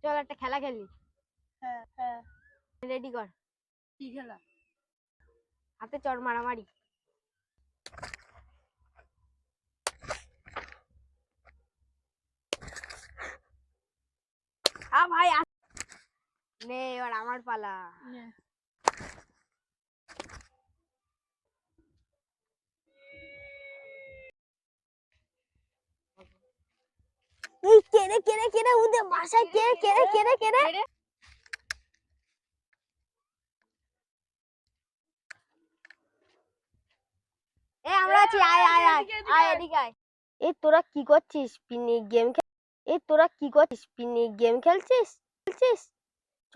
চল একটা খেলা খেলি। হ্যাঁ হ্যাঁ রেডি কর। কি খেলা? হাতে চড় মারামারি। ভাই নে, এবার আমার পালা। এই কেড়ে কেড়ে কেড়ে ওদের বাসায় কেড়ে কেড়ে কেড়ে কেড়ে। আমরা আছি, আয় আয় আয় আয় এদিকে আয়। এই তোরা কি করছিস? পিকনিক গেম খেলছিস?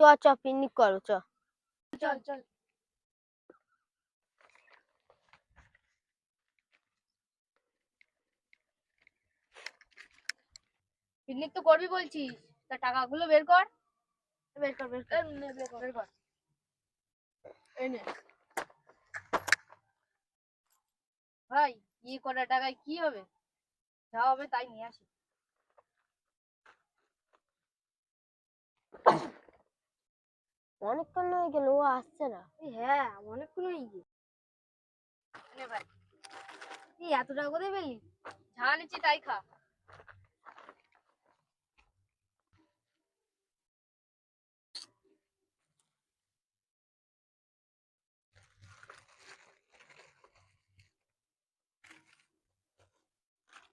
চ চ পিকনিক করো চ। চল চল। পিকনিক তো করবি বলছিস, তা টাকাগুলো বের কর। বের কর বের কর বের কর। এই নে ভাই, কটা টাকায় কি হবে? যা হবে তাই নিয়ে আসি। অনেকক্ষণ হয়ে গেল, ও আসছে না। হ্যাঁ অনেকক্ষণ হয়ে গেছে। নে ভাই, এই এত টাকা কোথায় পেলি? যা নিচ্ছি তাই খা।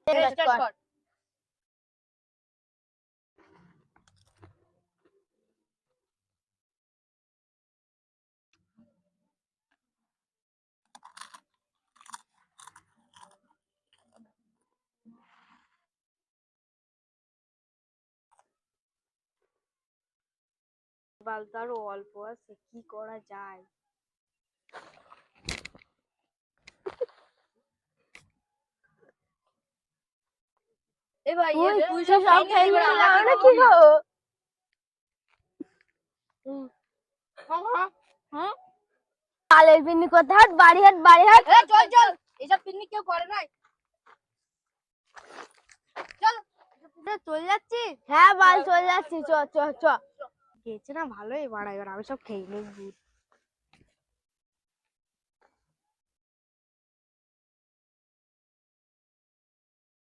স্টার্ট কর। বালতো আরো অল্প আছে, কি করা যায়? এ ভাই, তুই সব সব খেয়ে খেয়ে নিলি নিলি, আমরা আমরা কি কি খাবো? খাবো? কালের পিকনিক করতে হাট, বাড়ি হাট বাড়ি হাট। চল চল, এসব পিকনিক কেউ করে নাই। চল চলে যাচ্ছি। হ্যাঁ বাল চলে যাচ্ছি, চ চ চ। গেছে না ভালোই বাড়া, এবার আমি সব খেয়ে নেব।